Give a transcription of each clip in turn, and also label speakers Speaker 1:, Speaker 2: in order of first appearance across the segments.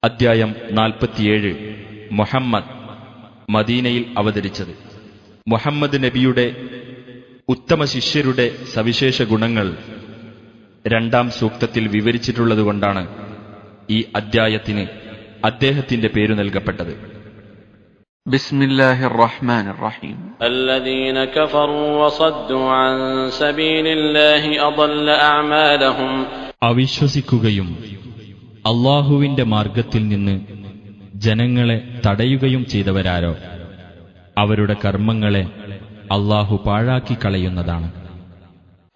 Speaker 1: അദ്ധ്യായം 47. മുഹമ്മദ് മദീനയിൽ അവതരിച്ചത്. മുഹമ്മദ് നബിയുടെ ഉത്തമ ശിഷ്യരുടെ സവിശേഷ ഗുണങ്ങൾ രണ്ടാം സൂക്തത്തിൽ വിവരിച്ചിട്ടുള്ളതുകൊണ്ടാണ് ഈ അദ്ധ്യായത്തിന് അദ്ദേഹത്തിന്റെ പേരു നൽകപ്പെട്ടത്.
Speaker 2: ബിസ്മില്ലാഹിർ റഹ്മാനിർ റഹീം.
Speaker 3: الذين كفروا وصدوا عن سبيل الله أضل أعمالهم.
Speaker 1: അവിശ്വസിക്കുകയും അല്ലാഹുവിന്റെ മാർഗത്തിൽ നിന്ന് ജനങ്ങളെ തടയുകയും ചെയ്തവരാരോ അവരുടെ കർമ്മങ്ങളെ അല്ലാഹു പാഴാക്കി കളയുന്നതാണ്.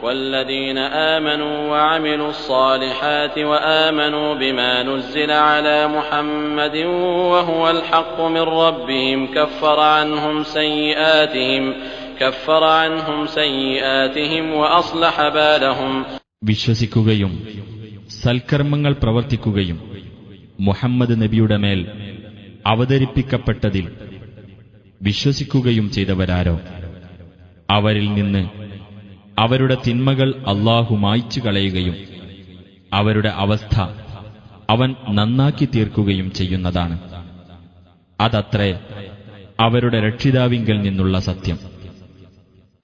Speaker 3: والذين آمنوا وعملوا الصالحات وآمنوا بما نزل على محمد وهو الحق من ربهم كفر عنهم سيئاتهم وأصلح بالهم.
Speaker 1: വിശ്വസിക്കുകയും സൽക്കർമ്മങ്ങൾ പ്രവർത്തിക്കുകയും മുഹമ്മദ് നബിയുടെ മേൽ അവതരിപ്പിക്കപ്പെട്ടതിൽ വിശ്വസിക്കുകയും ചെയ്തവരാരോ അവരിൽ നിന്ന് അവരുടെ തിന്മകൾ അല്ലാഹു മായ്ച്ചു കളയുകയും അവരുടെ അവസ്ഥ അവൻ നന്നാക്കി തീർക്കുകയും ചെയ്യുന്നതാണ്. അതത്രേ അവരുടെ രക്ഷിതാവിങ്കൽ നിന്നുള്ള സത്യം.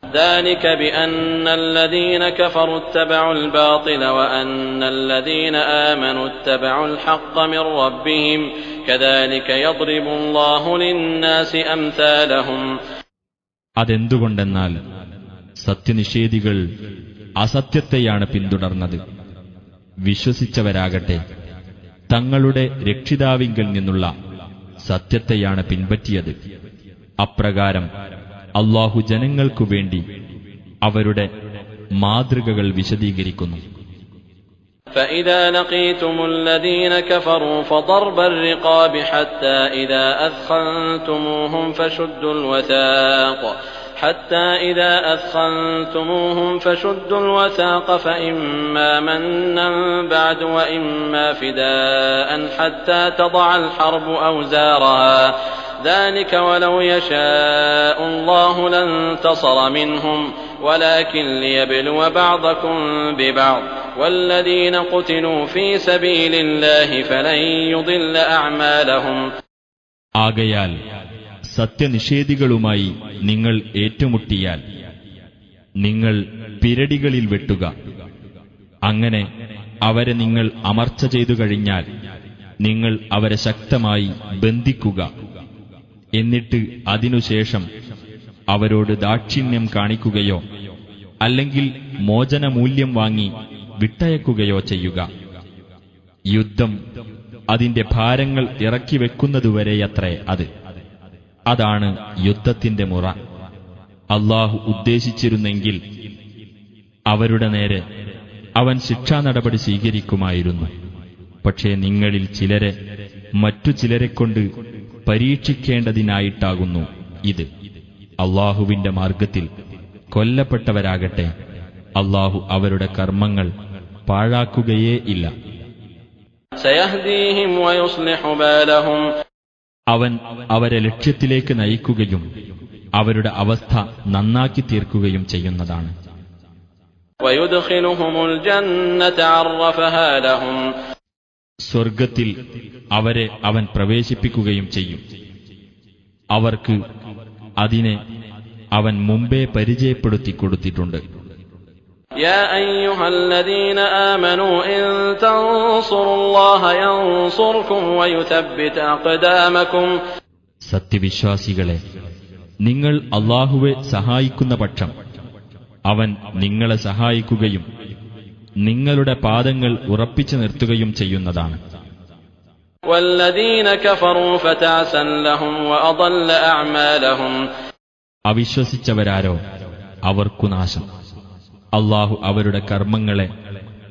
Speaker 3: ذلك بأن الذين كفروا اتبعوا الباطل وأن الذين آمنوا اتبعوا الحق من ربهم كذلك يضرب الله للناس أمثالهم.
Speaker 1: അതെന്തുകൊണ്ടെന്നാൽ സത്യനിഷേധികൾ അസത്യത്തെയാണ് പിന്തുടർന്നത്, വിശ്വസിച്ചവരാകട്ടെ തങ്ങളുടെ രക്ഷിതാവിങ്കൽ നിന്നുള്ള സത്യത്തെയാണ് പിൻപറ്റിയത്. അപ്രകാരം അല്ലാഹു ജനങ്ങൾക്കു വേണ്ടി അവരുടെ മാതൃകകൾ വിശദീകരിക്കുന്നു.
Speaker 3: فإذا لقيتم الذين كفروا فضرب الرقاب حتى إذا أثخنتموهم فشدوا الوثاق فإما منا بعد وإما فداء حتى تضع الحرب أوزارها ذلك ولو يشاء الله لانتصر منهم ولكن ليبلو بعضكم ببعض والذين قتلوا في سبيل الله فلن يضل أعمالهم.
Speaker 1: ആകയാൽ സത്യനിഷേധികളുമായി നിങ്ങൾ ഏറ്റുമുട്ടിയാൽ നിങ്ങൾ പിരടികളിൽ വെട്ടുക. അങ്ങനെ അവരെ നിങ്ങൾ അമർച്ച ചെയ്തു കഴിഞ്ഞാൽ നിങ്ങൾ അവരെ ശക്തമായി ബന്ധിക്കുക. എന്നിട്ട് അതിനുശേഷം അവരോട് ദാക്ഷിണ്യം കാണിക്കുകയോ അല്ലെങ്കിൽ മോചനമൂല്യം വാങ്ങി വിട്ടയക്കുകയോ ചെയ്യുക. യുദ്ധം അതിന്റെ ഭാരങ്ങൾ ഇറക്കി വെക്കുന്നതുവരെയത്രേ അത്. അതാണ് യുദ്ധത്തിന്റെ മുറ. അല്ലാഹു ഉദ്ദേശിച്ചിരുന്നെങ്കിൽ അവരുടെ നേരെ അവൻ ശിക്ഷാ നടപടി സ്വീകരിക്കുമായിരുന്നു. പക്ഷേ നിങ്ങളിൽ ചിലരെ മറ്റു ചിലരെക്കൊണ്ട് പരീക്ഷിക്കേണ്ടതിനായിട്ടാകുന്നു ഇത്. അല്ലാഹുവിന്റെ മാർഗത്തിൽ കൊല്ലപ്പെട്ടവരാകട്ടെ അല്ലാഹു അവരുടെ കർമ്മങ്ങൾ പാഴാക്കുകയേ ഇല്ല.
Speaker 3: سيهديهم ويصلح بالهم.
Speaker 1: അവൻ അവരെ ലക്ഷ്യത്തിലേക്ക് നയിക്കുകയും അവരുടെ അവസ്ഥ നന്നാക്കി തീർക്കുകയും ചെയ്യുന്നതാണ്.
Speaker 3: ويدخلهم الجنة عرفها لهم.
Speaker 1: സ്വർഗത്തിൽ അവരെ അവൻ പ്രവേശിപ്പിക്കുകയും ചെയ്യും. അവർക്ക് അതിനെ അവൻ മുമ്പേ പരിചയപ്പെടുത്തി കൊടുത്തിട്ടുണ്ട്.
Speaker 3: يا أيها الذين آمنوا إن تنصروا الله ينصركم ويثبت أقدامكم.
Speaker 1: സത്യവിശ്വാസികളെ, നിങ്ങൾ അല്ലാഹുവെ സഹായിക്കുന്ന പക്ഷം അവൻ നിങ്ങളെ സഹായിക്കുകയും നിങ്ങളുടെ പാദങ്ങൾ ഉറപ്പിച്ചു നിർത്തുകയും ചെയ്യുന്നതാണ്.
Speaker 3: والذين كفروا فتعسا لهم وأضل أعمالهم.
Speaker 1: അവിശ്വസിച്ചവരാരോ അവർക്കു നാശം. അല്ലാഹു അവരുടെ കർമ്മങ്ങളെ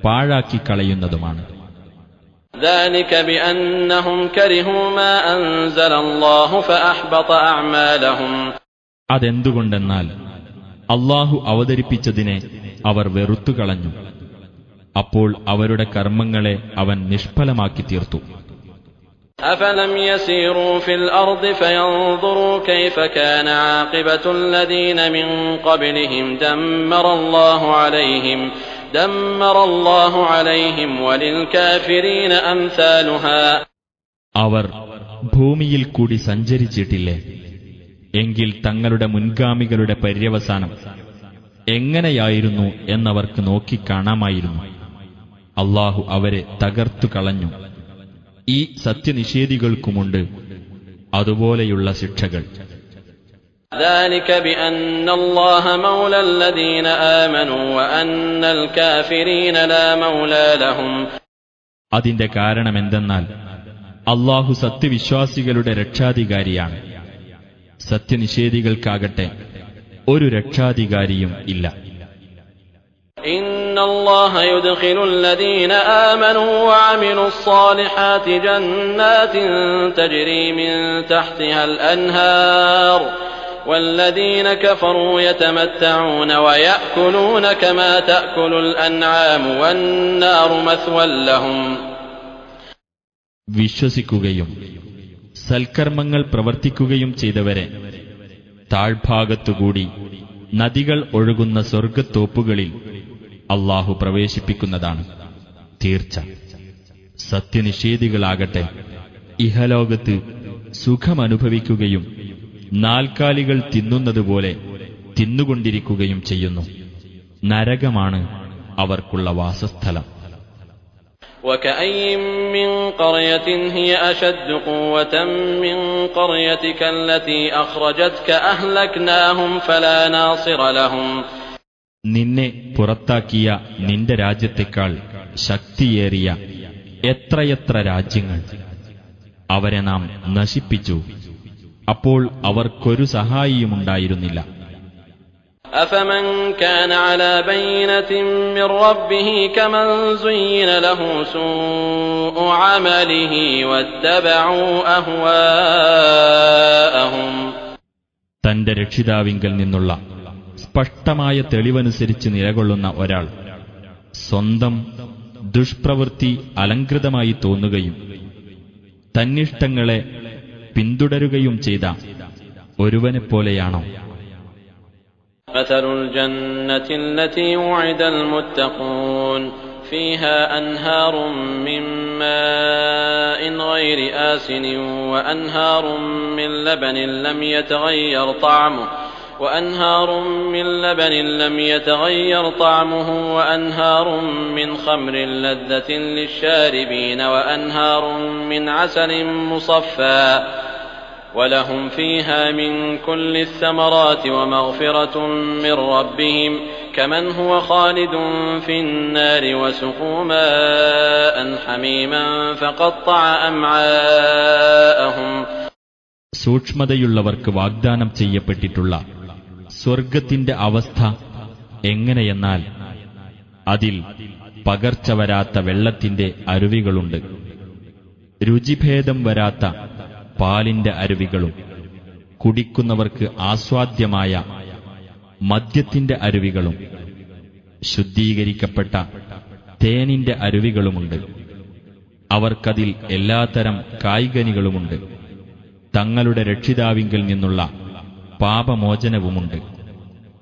Speaker 1: പാഴാക്കി കളയുന്നതുമാണ്.
Speaker 3: ذلك بأنهم كرهوا ما أنزل الله فأحبط أعمالهم.
Speaker 1: അതെന്തുകൊണ്ടെന്നാൽ അല്ലാഹു അവതരിപ്പിച്ചതിനെ അവർ വെറുത്തുകളഞ്ഞു. അപ്പോൾ അവരുടെ കർമ്മങ്ങളെ അവൻ നിഷ്ഫലമാക്കി തീർത്തു.
Speaker 3: أفلم يسيروا في الأرض فينظروا كيف كان عاقبة الذين من قبلهم دمر الله عليهم وللكافرين أمثالها.
Speaker 1: അവർ ഭൂമിയിൽ കൂടി സഞ്ചരിച്ചിട്ടില്ലേ? എങ്കിൽ തങ്ങളുടെ മുൻഗാമികളുടെ പര്യവസാനം എങ്ങനെയായിരുന്നു എന്നവർക്ക് നോക്കിക്കാണാമായിരുന്നു. അല്ലാഹു അവരെ തകർത്തു കളഞ്ഞു. ഈ സത്യനിഷേധികൾക്കുമുണ്ട് അതുപോലെയുള്ള ശിക്ഷകൾ.
Speaker 3: ذلك بأن الله مولى الذين آمنوا وأن الكافرين لا مولى لهم.
Speaker 1: അതിന്റെ കാരണമെന്തെന്നാൽ അല്ലാഹു സത്യവിശ്വാസികളുടെ രക്ഷാധികാരിയാണ്. സത്യനിഷേധികൾക്കാകട്ടെ ഒരു രക്ഷാധികാരിയും ഇല്ല.
Speaker 3: إن الله يدخل الذين آمنوا وعملوا الصالحات جنات تجري من تحتها الأنهار والذين كفروا يتمتعون ويأكلون كما تأكل الأنعام والنار مثوى لهم.
Speaker 1: വിശ്വസിക്കുകയും സൽക്കർമ്മങ്ങൾ പ്രവർത്തിക്കുകയും ചെയ്തവരെ താഴ്ഭാഗത്തുകൂടി നദികൾ ഒഴുകുന്ന സ്വർഗ്ഗത്തോപ്പുകളിൽ അല്ലാഹു പ്രവേശിപ്പിക്കുന്നതാണ്. തീർച്ച സത്യനിഷേധികളാകട്ടെ ഇഹലോകത്ത് സുഖമനുഭവിക്കുകയും നാൽക്കാലികൾ തിന്നുന്നതുപോലെ തിന്നുകൊണ്ടിരിക്കുകയും ചെയ്യുന്നു. നരകമാണ് അവർക്കുള്ള വാസസ്ഥലം.
Speaker 3: وكأين من قرية هي أشد قوة من قريتك التي أخرجتك أهلكناهم فلا ناصر لهم.
Speaker 1: നിന്നെ പുറത്താക്കിയ നിന്റെ രാജ്യത്തെക്കാൾ ശക്തിയേറിയ എത്രയെത്ര രാജ്യങ്ങൾ അവരെ നാം നശിപ്പിച്ചു. അപ്പോൾ അവർക്കൊരു സഹായിയുമുണ്ടായിരുന്നില്ല.
Speaker 3: أفمن كان على بينة من ربه كمن زين له سوء عمله واتبعوا أهواءهم.
Speaker 1: തന്റെ രക്ഷിതാവിങ്കൽ നിന്നുള്ള സ്പഷ്ടമായ തെളിവനുസരിച്ച് നിലകൊള്ളുന്ന ഒരാൾ സ്വന്തം ദുഷ്പ്രവൃത്തി അലങ്കൃതമായി തോന്നുകയും തന്നിഷ്ടങ്ങളെ പിന്തുടരുകയും ചെയ്ത ഒരുവനെപ്പോലെയാണോ?
Speaker 3: مثل الجنة التي وعد المتقون فيها أنهار من ماء غير آسن وأنهار من لبن لم يتغير طعمه وأنهار من خمر لذة للشاربين وأنهار من عسل مصفى ولهم فيها من كل الثمرات ومغفرة من ربهم كمن هو خالد في النار وسقوا ماء حميما فقطع أمعاءهم.
Speaker 1: സൂക്ഷ്മതയുള്ളവർക്ക് വാഗ്ദാനം ചെയ്യപ്പെട്ടിട്ടുള്ള സ്വർഗത്തിന്റെ അവസ്ഥ എങ്ങനെയെന്നാൽ അതിൽ പകർച്ച വരാത്ത വെള്ളത്തിന്റെ അരുവികളുണ്ട്, രുചിഭേദം വരാത്ത പാലിന്റെ അരുവികളും, കുടിക്കുന്നവർക്ക് ആസ്വാദ്യമായ മദ്യത്തിന്റെ അരുവികളും, ശുദ്ധീകരിക്കപ്പെട്ട തേനിന്റെ അരുവികളുമുണ്ട്. അവർക്കതിൽ എല്ലാത്തരം കായ്കനികളുമുണ്ട്. തങ്ങളുടെ രക്ഷിതാവിങ്കിൽ നിന്നുള്ള പാപമോചനവുമുണ്ട്.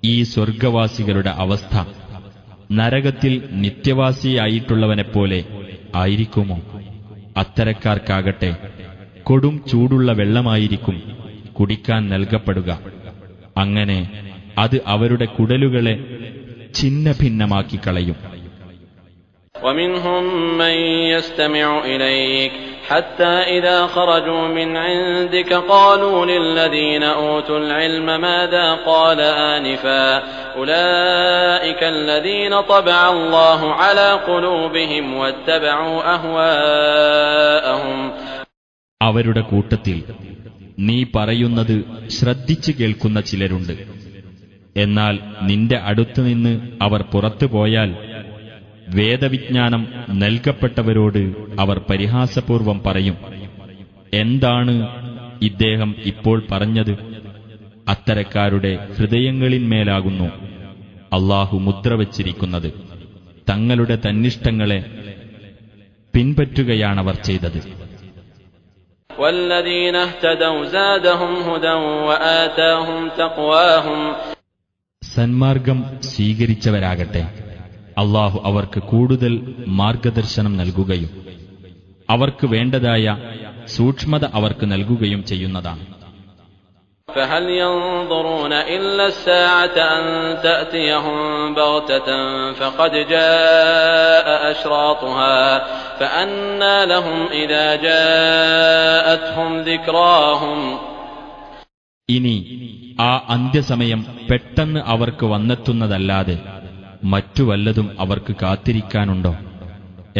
Speaker 1: ഈ സ്വർഗവാസികളുടെ അവസ്ഥ നരകത്തിൽ നിത്യവാസിയായിട്ടുള്ളവനെപ്പോലെ ആയിരിക്കുമോ? അത്തരക്കാർക്കാകട്ടെ കൊടും ചൂടുള്ള വെള്ളമായിരിക്കും കുടിക്കാൻ നൽകപ്പെടുക. അങ്ങനെ അത് അവരുടെ കുടലുകളെ ഛിന്നഭിന്നമാക്കി കളയും.
Speaker 3: ومنهم من يستمع إليك حتى إذا خرجوا من عندك قالوا للذين أوتوا العلم ماذا قال آنفا أولئك الذين طبع الله على قلوبهم واتبعوا أهواءهم.
Speaker 1: അവരുടെ കൂട്ടത്തിൽ നീ പറയുന്നത് ശ്രദ്ധിച്ചു കേൾക്കുന്ന ചിലരുണ്ട്. എന്നാൽ നിന്റെ അടുത്തുനിന്ന് അവർ പുറത്തുപോയാൽ വേദവിജ്ഞാനം നൽകപ്പെട്ടവരോട് അവർ പരിഹാസപൂർവം പറയും, എന്താണ് ഇദ്ദേഹം ഇപ്പോൾ പറഞ്ഞത്? അത്തരക്കാരുടെ ഹൃദയങ്ങളിന്മേലാകുന്നു അല്ലാഹു മുദ്ര വച്ചിരിക്കുന്നത്. തങ്ങളുടെ തന്നിഷ്ടങ്ങളെ പിൻപറ്റുകയാണവർ ചെയ്തത്.
Speaker 3: والذين اهتدوا زادهم هدى وآتاهم تقواهم.
Speaker 1: സന്മാർഗം സ്വീകരിച്ചവരാകട്ടെ അല്ലാഹു അവർക്ക് കൂടുതൽ മാർഗദർശനം നൽകുകയും അവർക്ക് വേണ്ടതായ സൂക്ഷ്മത അവർക്ക് നൽകുകയും ചെയ്യുന്നതാണ്.
Speaker 3: فهل ينظرون إلا الساعة أن تأتيهم بغتة فقد جاء أشراطها فأنى لهم إذا جاءتهم ذكراهم.
Speaker 1: ഇനി ആ അന്ത്യസമയം പെട്ടെന്ന് അവർക്ക് വന്നെത്തുന്നതല്ലാതെ മറ്റു വല്ലതും അവർക്ക് കാത്തിരിക്കാനുണ്ടോ?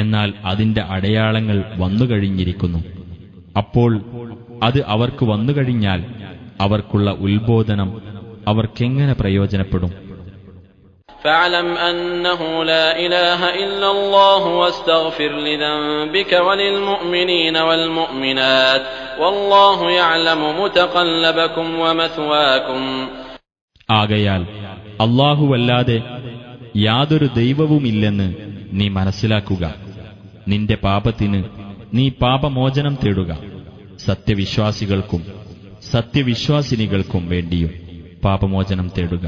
Speaker 1: എന്നാൽ അതിന്റെ അടയാളങ്ങൾ വന്നുകഴിഞ്ഞിരിക്കുന്നു. അപ്പോൾ അത് അവർക്ക് വന്നുകഴിഞ്ഞാൽ അവർക്കുള്ള ഉത്ബോധനം അവർക്കെങ്ങനെ പ്രയോജനപ്പെടും?
Speaker 3: فاعلم أنه لا إله إلا الله واستغفر لذنبك وللمؤمنين والمؤمنات والله يعلم متقلبكم ومثواكم.
Speaker 1: ആകയാൽ അല്ലാഹുവല്ലാതെ യാതൊരു ദൈവവുമില്ലെന്ന് നീ മനസ്സിലാക്കുക. നിന്റെ പാപത്തിന് നീ പാപമോചനം തേടുക. സത്യവിശ്വാസികൾക്കും സത്യവിശ്വാസിനികൾക്കും വേണ്ടിയും പാപമോചനം തേടുക.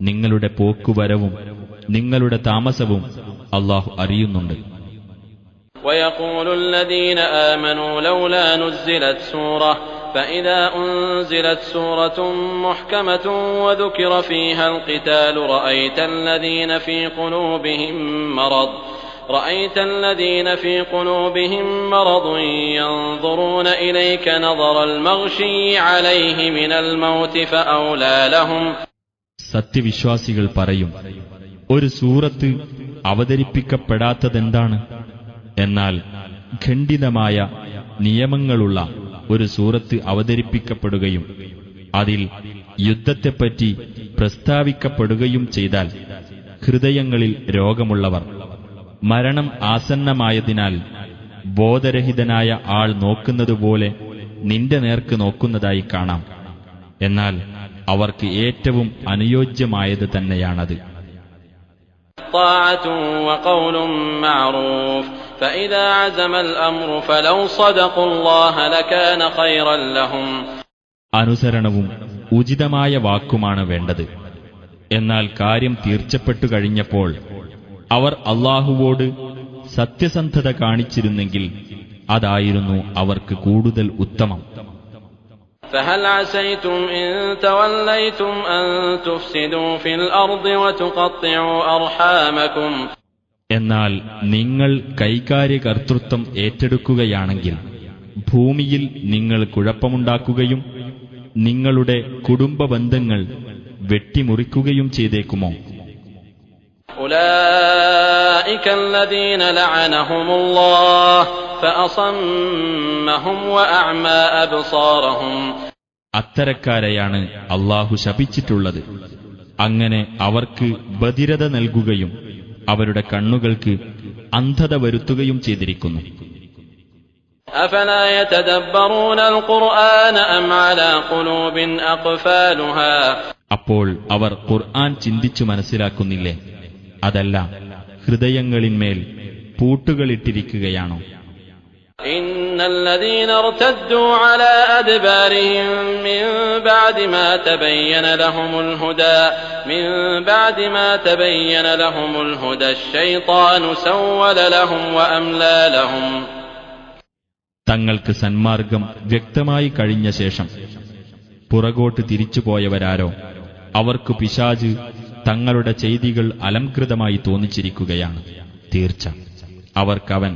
Speaker 1: നിങ്ങളുടെ പോക്കുവരവും നിങ്ങളുടെ താമസവും അല്ലാഹു അറിയുന്നുണ്ട്.
Speaker 3: ويقول الذين آمنوا لولا نزلت سورة فإذا أنزلت سورة محكمة وذكر فيها القتال رأيت الذين في قلوبهم مرض ينظرون إليك نظر المغشي عليه من الموت فأولى لهم.
Speaker 1: സത്യവിശ്വാസികൾ പറയും, ഒരു സൂറത്ത് അവതരിപ്പിക്കപ്പെടാത്തതെന്താണ്? എന്നാൽ ഖണ്ഡിതമായ നിയമങ്ങളുള്ള ഒരു സൂറത്ത് അവതരിപ്പിക്കപ്പെടുകയും അതിൽ യുദ്ധത്തെപ്പറ്റി പ്രസ്താവിക്കപ്പെടുകയും ചെയ്താൽ ഹൃദയങ്ങളിൽ രോഗമുള്ളവർ മരണം ആസന്നമായതിനാൽ ബോധരഹിതനായ ആൾ നോക്കുന്നതുപോലെ നിന്റെ നേർക്ക് നോക്കുന്നതായി കാണാം. എന്നാൽ അവർക്ക് ഏറ്റവും അനുയോജ്യമായത് തന്നെയാണത്. അനുസരണവും ഉചിതമായ വാക്കുമാണ് വേണ്ടത്. എന്നാൽ കാര്യം തീർച്ചപ്പെട്ടു കഴിഞ്ഞപ്പോൾ അവർ അല്ലാഹുവോട് സത്യസന്ധത കാണിച്ചിരുന്നെങ്കിൽ അതായിരുന്നു അവർക്ക് കൂടുതൽ ഉത്തമം.
Speaker 3: فهل عسيتم إن توليتم أن تفسدوا في الأرض وتقطعوا أرحامكم.
Speaker 1: എന്നാൽ നിങ്ങൾ കൈകാര്യകർതൃത്വം ഏറ്റെടുക്കുകയാണെങ്കിൽ ഭൂമിയിൽ നിങ്ങൾ കുഴപ്പമുണ്ടാക്കുകയും നിങ്ങളുടെ കുടുംബബന്ധങ്ങൾ വെട്ടിമുറിക്കുകയും ചെയ്തേക്കുമോ?
Speaker 3: أولئك الذين لعنهم الله فأصمهم وأعمى أبصارهم.
Speaker 1: അത്തരക്കാരെയാണ് അല്ലാഹു ശപിച്ചിട്ടുള്ളത്. അങ്ങനെ അവർക്ക് ബധിരത നൽകുകയും അവരുടെ കണ്ണുകൾക്ക് അന്ധത വരുത്തുകയും ചെയ്തിരിക്കുന്നു.
Speaker 3: أفلا يتدبرون القرآن أم على قلوب أقفالها.
Speaker 1: അപ്പോൾ അവർ ഖുർആൻ ചിന്തിച്ചു മനസ്സിലാക്കുന്നില്ലേ? അതല്ല, ഹൃദയങ്ങളിന്മേൽ പൂട്ടുകളിട്ടിരിക്കുകയാണോ?
Speaker 3: إن الذين ارتدوا على أدبارهم من بعد ما تبين لهم الهدى الشيطان سول لهم وأملى لهم.
Speaker 1: തങ്ങൾക്ക് സന്മാർഗം വ്യക്തമായി കഴിഞ്ഞ ശേഷം പുറകോട്ട് തിരിച്ചുപോയവരാരോ അവർക്ക് പിശാച് തങ്ങളുടെ ചെയ്തികൾ അലംകൃതമായി തോന്നിച്ചിരിക്കുകയാണ്. തീർച്ച അവർക്കവൻ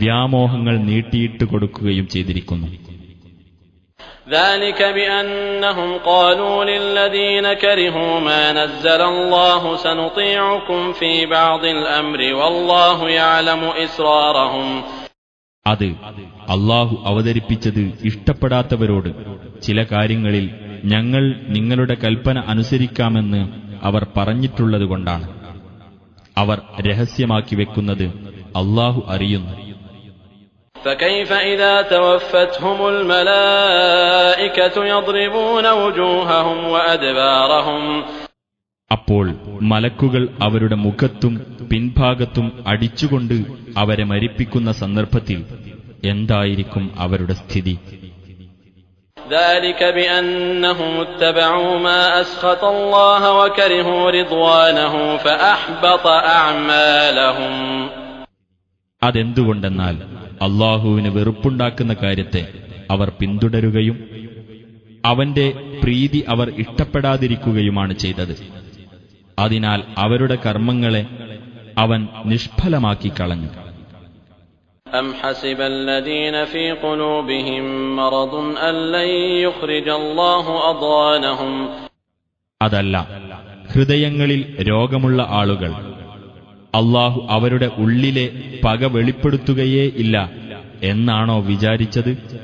Speaker 1: വ്യാമോഹങ്ങൾ നീട്ടിയിട്ട് കൊടുക്കുകയും ചെയ്തിരിക്കുന്നു.
Speaker 3: ذلك بأنهم قالوا للذين كرهوا ما نزل الله سنطيعكم في بعض الأمر والله يعلم إسرارهم.
Speaker 1: അത് അല്ലാഹു അവതരിപ്പിച്ചത് ഇഷ്ടപ്പെടാത്തവരോട് ചില കാര്യങ്ങളിൽ ഞങ്ങൾ നിങ്ങളുടെ കൽപ്പന അനുസരിക്കാമെന്ന് അവർ പറഞ്ഞിട്ടുള്ളതുകൊണ്ടാണ്. അവർ രഹസ്യമാക്കി വെക്കുന്നത് അല്ലാഹു അറിയുന്നു.
Speaker 3: فكيف إذا توفتهم الملائكة يضربون وجوههم وأدبارهم.
Speaker 1: അപ്പോൾ മലക്കുകൾ അവരുടെ മുഖത്തും പിൻഭാഗത്തും അടിച്ചുകൊണ്ട് അവരെ മരിപ്പിക്കുന്ന സന്ദർഭത്തിൽ എന്തായിരിക്കും അവരുടെ സ്ഥിതി?
Speaker 3: ذلك بأنهم اتبعوا ما أسخط الله وكرهوا رضوانه فأحبط أعمالهم.
Speaker 1: അതെന്തുകൊണ്ടെന്നാൽ അല്ലാഹുവിന് വെറുപ്പുണ്ടാക്കുന്ന കാര്യത്തെ അവർ പിന്തുടരുകയും അവന്റെ പ്രീതി അവർ ഇഷ്ടപ്പെടാതിരിക്കുകയുമാണ് ചെയ്തത്. അതിനാൽ അവരുടെ കർമ്മങ്ങളെ അവൻ നിഷ്ഫലമാക്കി കളഞ്ഞു.
Speaker 3: أم حسب الذين في قلوبهم مرض أن لن يخرج الله أضغانهم
Speaker 1: അതല്ല, ഹൃദയങ്ങളിൽ രോഗമുള്ള ആളുകൾ അല്ലാഹു അവരുടെ ഉള്ളിലെ പക വെളിപ്പെടുത്തുകയേ ഇല്ല എന്നാണോ വിചാരിച്ചത്?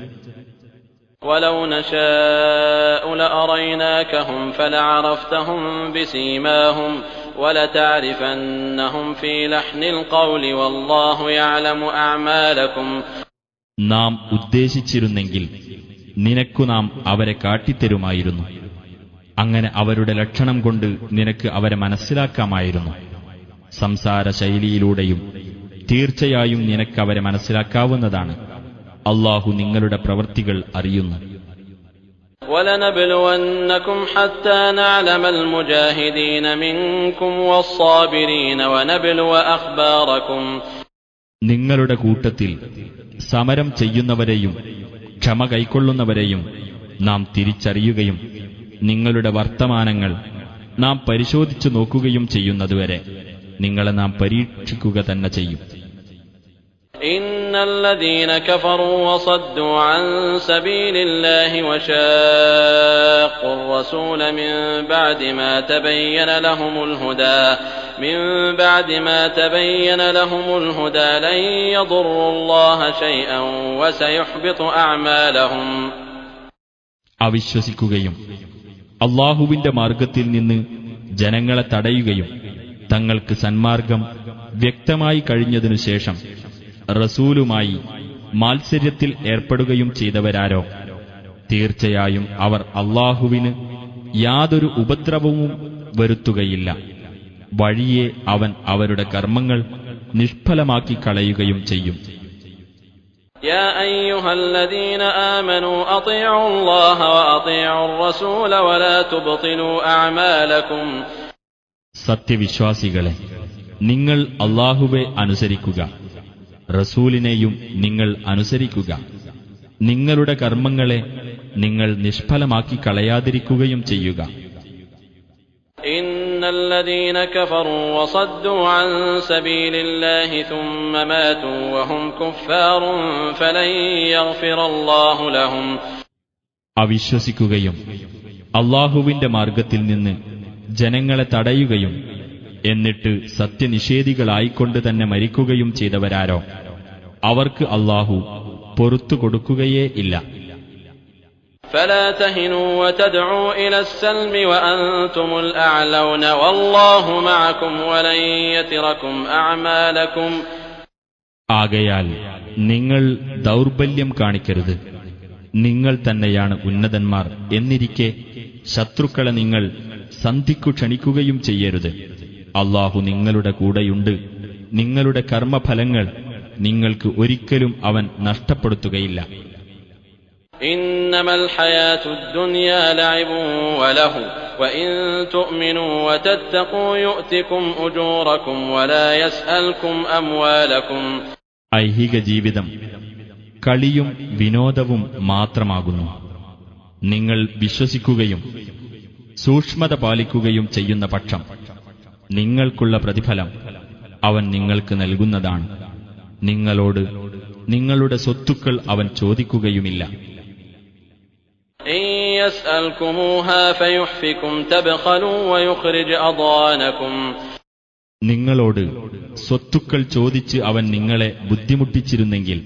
Speaker 3: ولو نشاء لأريناكهم فلعرفتهم بسيماهم ولتعرفنهم في لحن القول والله يعلم أعمالكم.
Speaker 1: നാം ഉദ്ദേശിച്ചിരുന്നെങ്കിൽ നിനക്കു നാം അവരെ കാട്ടിത്തരുമായിരുന്നു. അങ്ങനെ അവരുടെ ലക്ഷണം കൊണ്ട് നിനക്ക് അവരെ മനസ്സിലാക്കാമായിരുന്നു. സംസാര ശൈലിയിലൂടെയും തീർച്ചയായും നിനക്കവരെ മനസ്സിലാക്കാവുന്നതാണ്. അല്ലാഹു നിങ്ങളുടെ പ്രവൃത്തികൾ അറിയുന്നു.
Speaker 3: وَلَنَبْلُوَنَّكُمْ حَتَّى نَعْلَمَ الْمُجَاهِدِينَ مِنكُمْ وَالصَّابِرِينَ وَنَبْلُوَ أَخْبَارَكُمْ.
Speaker 1: നിങ്ങളുടെ കൂട്ടത്തിൽ സമരം ചെയ്യുന്നവരെയും ക്ഷമ കൈക്കൊള്ളുന്നവരെയും നാം തിരിച്ചറിയുകയും നിങ്ങളുടെ വർത്തമാനങ്ങൾ നാം പരിശോധിച്ചു നോക്കുകയും ചെയ്യുന്നതുവരെ നിങ്ങളെ നാം പരീക്ഷിക്കുക തന്നെ ചെയ്യും.
Speaker 3: إِنَّ الَّذِينَ كَفَرُوا وَصَدُّوا عَن سَبِيلِ اللَّهِ وَشَاقُّوا الرَّسُولَ مِن بَعْدِ مَا تَبَيَّنَ لَهُمُ الْهُدَى لَن يَضُرُّوا اللَّهَ شَيْئًا وَسَيُحْبِطُ أَعْمَالَهُمْ.
Speaker 1: അവിശ്വസിക്കുകയും അല്ലാഹുവിന്റെ മാർഗത്തിൽ നിന്ന് ജനങ്ങളെ തടയുകയും തങ്ങൾക്ക് സന്മാർഗം വ്യക്തമായി കഴിഞ്ഞതിനു ശേഷം റസൂലുമായി മാത്സര്യത്തിൽ ഏർപ്പെടുകയും ചെയ്തവരാരോ, തീർച്ചയായും അവർ അല്ലാഹുവിന് യാതൊരു ഉപദ്രവവും വരുത്തുകയില്ല. വഴിയെ അവൻ അവരുടെ കർമ്മങ്ങൾ നിഷ്ഫലമാക്കി കളയുകയും ചെയ്യും.
Speaker 3: يا أيها الذين آمنوا أطيعوا الله وأطيعوا الرسول ولا تبطلوا أعمالكم.
Speaker 1: സത്യവിശ്വാസികളെ, നിങ്ങൾ അല്ലാഹുവെ അനുസരിക്കുക, റസൂലിനെയും നിങ്ങൾ അനുസരിക്കുക. നിങ്ങളുടെ കർമ്മങ്ങളെ നിങ്ങൾ നിഷ്ഫലമാക്കി കളയാതിരിക്കുകയും ചെയ്യുക.
Speaker 3: إن الذين كفروا وصدوا عن سبيل الله ثم ماتوا وهم كفار فلن يغفر الله لهم.
Speaker 1: അവിശ്വസിക്കുകയും അല്ലാഹുവിന്റെ മാർഗത്തിൽ നിന്ന് ജനങ്ങളെ തടയുകയും എന്നിട്ട് സത്യനിഷേധികളായിക്കൊണ്ട് തന്നെ മരിക്കുകയും ചെയ്തവരാരോ, അവർക്ക് അല്ലാഹു പൊറുത്തു കൊടുക്കുകയേ ഇല്ല.
Speaker 3: فلا تهنوا وتدعوا إلى السلم وأنتم الأعلون والله معكم ولن يتركم أعمالكم.
Speaker 1: ആകയാൽ നിങ്ങൾ ദൗർബല്യം കാണിക്കരുത്. നിങ്ങൾ തന്നെയാണ് ഉന്നതന്മാർ എന്നിരിക്കെ ശത്രുക്കളെ നിങ്ങൾ സന്ധിക്കു ക്ഷണിക്കുകയും ചെയ്യരുത്. അല്ലാഹു നിങ്ങളുടെ കൂടെയുണ്ട്. നിങ്ങളുടെ കർമ്മഫലങ്ങൾ നിങ്ങൾക്ക് ഒരിക്കലും അവൻ നഷ്ടപ്പെടുത്തുകയില്ല.
Speaker 3: إنما الحياة الدنيا لعب وله وإن تؤمنوا وتتقوا يؤتكم أجوركم ولا يسألكم أموالكم.
Speaker 1: ഐഹിക ജീവിതം കളിയും വിനോദവും മാത്രമാകുന്നു. നിങ്ങൾ വിശ്വസിക്കുകയും സൂക്ഷ്മത പാലിക്കുകയും ചെയ്യുന്ന പക്ഷം നിങ്ങൾക്കുള്ള പ്രതിഫലം അവൻ നിങ്ങൾക്ക് നൽകുന്നതാണ്. നിങ്ങളോട് നിങ്ങളുടെ സ്വത്തുക്കൾ അവൻ ചോദിക്കുകയുമില്ല.
Speaker 3: إن يسألكموها فيحفكم تبخلوا ويخرج أضغانكم.
Speaker 1: നിങ്ങളോട് സ്വത്തുക്കൾ ചോദിച്ച് അവൻ നിങ്ങളെ ബുദ്ധിമുട്ടിച്ചിരുന്നെങ്കിൽ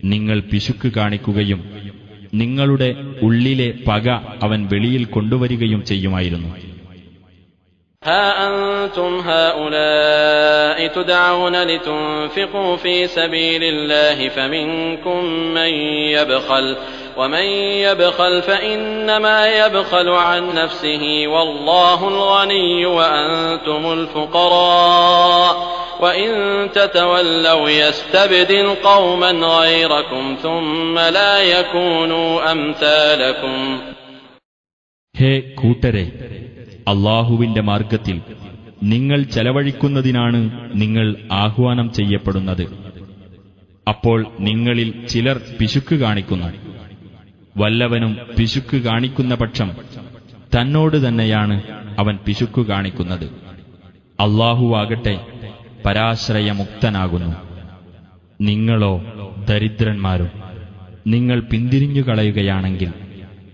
Speaker 1: നിങ്ങൾ പിശുക്ക് കാണിക്കുകയും നിങ്ങളുടെ ഉള്ളിലെ പക അവൻ വെളിയിൽ കൊണ്ടുവരികയും ചെയ്യുമായിരുന്നു.
Speaker 3: ها أنتم هؤلاء تدعون لتنفقوا في سبيل الله فمنكم من يبخل ومن يبخل فإنما يبخل عن نفسه والله الغني وأنتم الفقراء وإن تتولوا يستبدل قوما غيركم ثم لا يكونوا أمثالكم.
Speaker 1: ഹേ കൂട്ടരെ, അല്ലാഹുവിന്റെ മാർഗത്തിൽ നിങ്ങൾ ചെലവഴിക്കുന്നതിനാണ് നിങ്ങൾ ആഹ്വാനം ചെയ്യപ്പെടുന്നത്. അപ്പോൾ നിങ്ങളിൽ ചിലർ പിശുക്ക് കാണിക്കുന്നു. വല്ലവനും പിശുക്ക് കാണിക്കുന്ന പക്ഷം തന്നോട് തന്നെയാണ് അവൻ പിശുക്കു കാണിക്കുന്നത്. അല്ലാഹുവാകട്ടെ പരാശ്രയമുക്തനാകുന്നു. നിങ്ങളോ ദരിദ്രന്മാരും നിങ്ങൾ പിന്തിരിഞ്ഞുകളയുകയാണെങ്കിൽ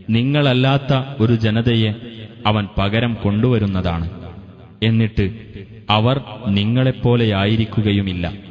Speaker 1: നിങ്ങളല്ലാത്ത ഒരു ജനതയെ അവൻ പകരം കൊണ്ടുവരുന്നതാണ്. എന്നിട്ട് അവർ നിങ്ങളെപ്പോലെയായിരിക്കുകയുമില്ല.